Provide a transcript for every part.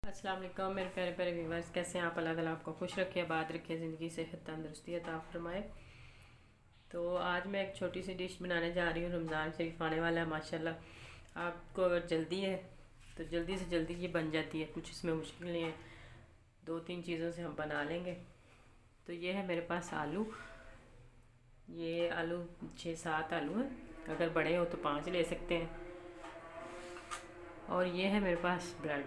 अस्सलाम वालेकुम मेरे प्यारे प्यारे व्यूवर्स, कैसे हैं आप? अल्लाह ताला आपको खुश रखे, आबाद रखे, ज़िंदगी सेहत तंदुरुस्ती अता फरमाए। तो आज मैं एक छोटी सी डिश बनाने जा रही हूँ। रमज़ान शरीफ आने वाला है माशाल्लाह। आपको अगर जल्दी है तो जल्दी से जल्दी ये बन जाती है, कुछ इसमें मुश्किल नहीं है। 2-3 चीज़ों से हम बना लेंगे। तो ये है मेरे पास आलू। ये आलू 6-7 आलू हैं, अगर बड़े हो तो 5 ले सकते हैं। और ये है मेरे पास ब्रेड,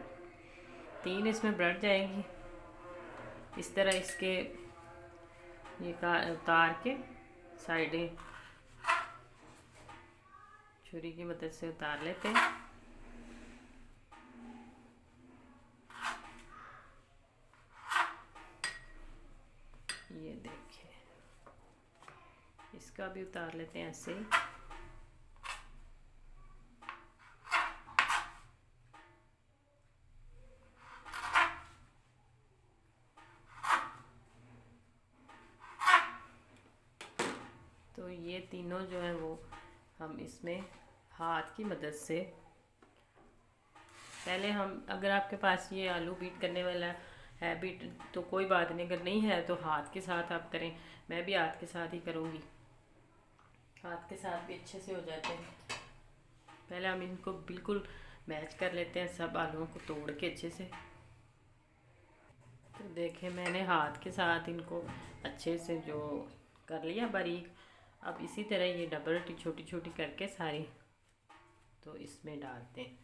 3 इसमें ब्रेड जाएगी। इस तरह इसके ये का उतार के साइडें छुरी की मदद से उतार लेते हैं। ये देखिए, इसका भी उतार लेते हैं ऐसे ही। तो ये तीनों जो है वो हम इसमें हाथ की मदद से पहले हम, अगर आपके पास ये आलू बीट करने वाला है बीट तो कोई बात नहीं, अगर नहीं है तो हाथ के साथ आप करें। मैं भी हाथ के साथ ही करूँगी, हाथ के साथ भी अच्छे से हो जाते हैं। पहले हम इनको बिल्कुल मैच कर लेते हैं, सब आलूओं को तोड़ के अच्छे से। तो देखें, मैंने हाथ के साथ इनको अच्छे से जो कर लिया बारीक। अब इसी तरह ये डबल रोटी छोटी छोटी करके सारी तो इसमें डालते हैं।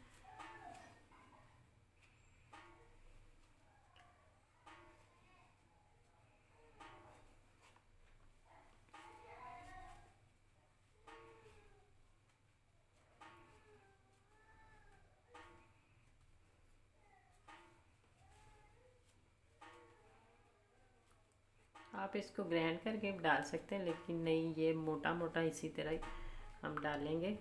आप इसको ग्राइंड करके डाल सकते हैं, लेकिन नहीं, ये मोटा मोटा इसी तरह ही हम डालेंगे।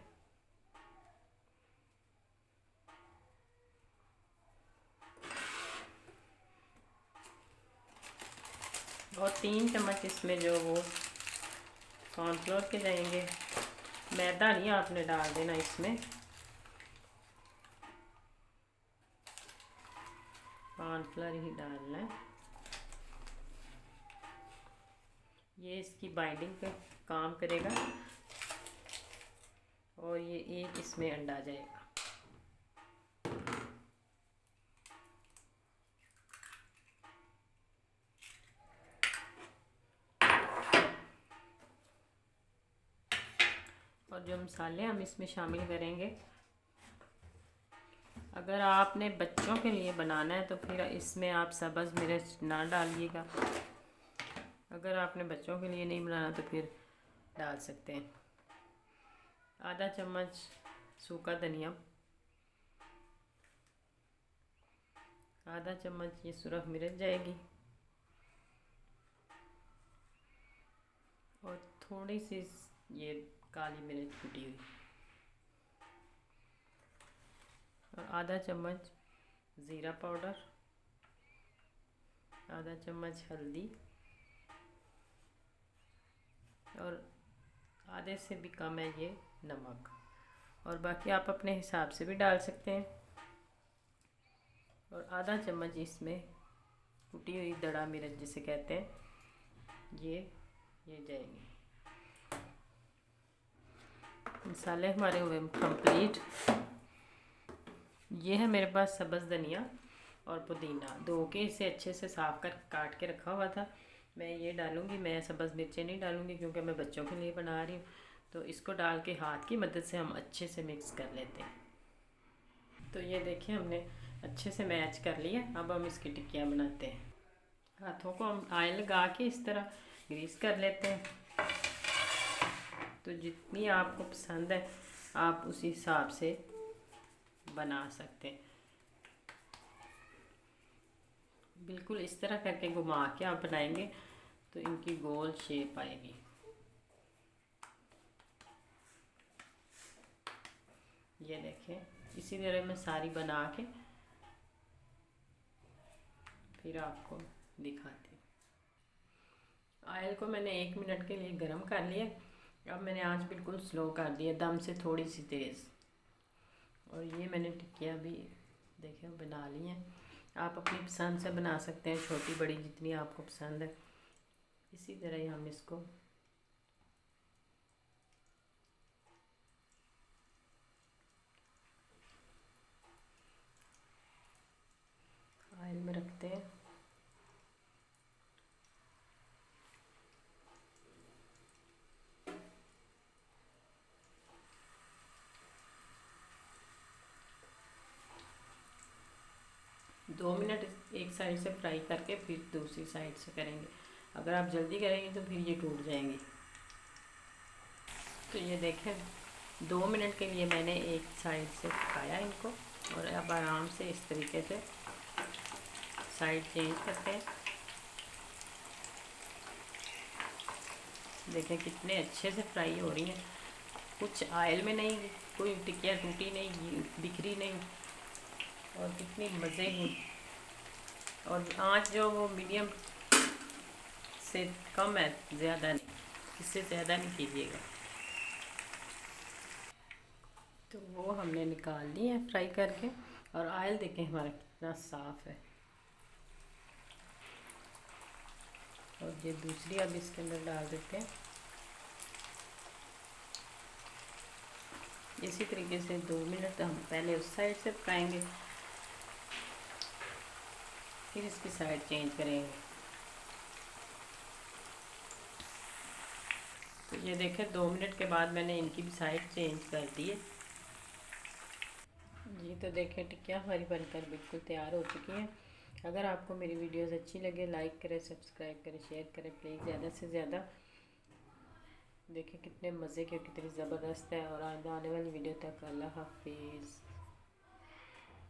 और 3 चम्मच इसमें जो वो कॉर्नफ्लोर के जाएंगे। मैदा नहीं आपने डाल देना इसमें, कॉर्नफ्लोर ही डालना है। ये इसकी बाइंडिंग पे काम करेगा। और ये एक इसमें अंडा जाएगा। और जो मसाले हम इसमें शामिल करेंगे, अगर आपने बच्चों के लिए बनाना है तो फिर इसमें आप सब्ज़ मिर्च ना डालिएगा। अगर आपने बच्चों के लिए नहीं बनाना तो फिर डाल सकते हैं। आधा चम्मच सूखा धनिया, आधा चम्मच ये सुरख मिर्च जाएगी, और थोड़ी सी ये काली मिर्च कुटी हुई, और आधा चम्मच ज़ीरा पाउडर, आधा चम्मच हल्दी, और आधे से भी कम है ये नमक। और बाकी आप अपने हिसाब से भी डाल सकते हैं। और आधा चम्मच इसमें कुटी हुई दड़ा मिर्च जिसे कहते हैं, ये जाएगी। मसाले हमारे हुए कंप्लीट। ये है मेरे पास सब्ज़ धनिया और पुदीना, धो के इसे अच्छे से साफ़ कर काट के रखा हुआ था। मैं ये डालूँगी, मैं सब्ज़ मिर्चें नहीं डालूँगी क्योंकि मैं बच्चों के लिए बना रही हूँ। तो इसको डाल के हाथ की मदद से हम अच्छे से मिक्स कर लेते हैं। तो ये देखिए, हमने अच्छे से मैच कर लिया। अब हम इसकी टिक्कियाँ बनाते हैं। हाथों को हम ऑयल लगा के इस तरह ग्रीस कर लेते हैं। तो जितनी आपको पसंद है आप उसी हिसाब से बना सकते हैं। बिल्कुल इस तरह करके घुमा के आप बनाएंगे तो इनकी गोल शेप आएगी। ये देखें, इसी तरह मैं सारी बना के फिर आपको दिखाती हूँ। ऑयल को मैंने 1 मिनट के लिए गर्म कर लिया। अब मैंने आंच बिल्कुल स्लो कर दिया, दम से थोड़ी सी तेज़। और ये मैंने टिक्कियाँ भी देखें बना ली हैं। आप अपनी पसंद से बना सकते हैं, छोटी बड़ी जितनी आपको पसंद है। इसी तरह ही हम इसको ऑयल में रखते हैं। दो मिनट एक साइड से फ्राई करके फिर दूसरी साइड से करेंगे। अगर आप जल्दी करेंगे तो फिर ये टूट जाएंगे। तो ये देखें 2 मिनट के लिए मैंने एक साइड से पकाया इनको, और अब आराम से इस तरीके से साइड चेंज करते हैं। देखें कितने अच्छे से फ्राई हो रही हैं, कुछ ऑयल में नहीं, कोई टिक्कियाँ टूटी नहीं, बिखरी नहीं, और कितनी मज़े की। और आँच जो वो मीडियम से कम है, ज़्यादा नहीं, इससे ज़्यादा नहीं कीजिएगा। तो वो हमने निकाल ली है फ्राई करके, और ऑयल देखें हमारा कितना साफ़ है। और ये दूसरी अब इसके अंदर डाल देते हैं। इसी तरीके से 2 मिनट हम पहले उस साइड से पकाएंगे, फिर इसकी साइड चेंज करेंगे। तो ये देखें 2 मिनट के बाद मैंने इनकी भी साइड चेंज कर दी है। जी तो देखें टिक्कियाँ हमारी बनकर बिल्कुल तैयार हो चुकी हैं। अगर आपको मेरी वीडियोस अच्छी लगे लाइक करें, सब्सक्राइब करें, शेयर करें प्लीज़, ज़्यादा से ज़्यादा। देखें कितने मज़े के, कितनी ज़बरदस्त है। और आने वाली वीडियो तक अल्लाह हाफिज़।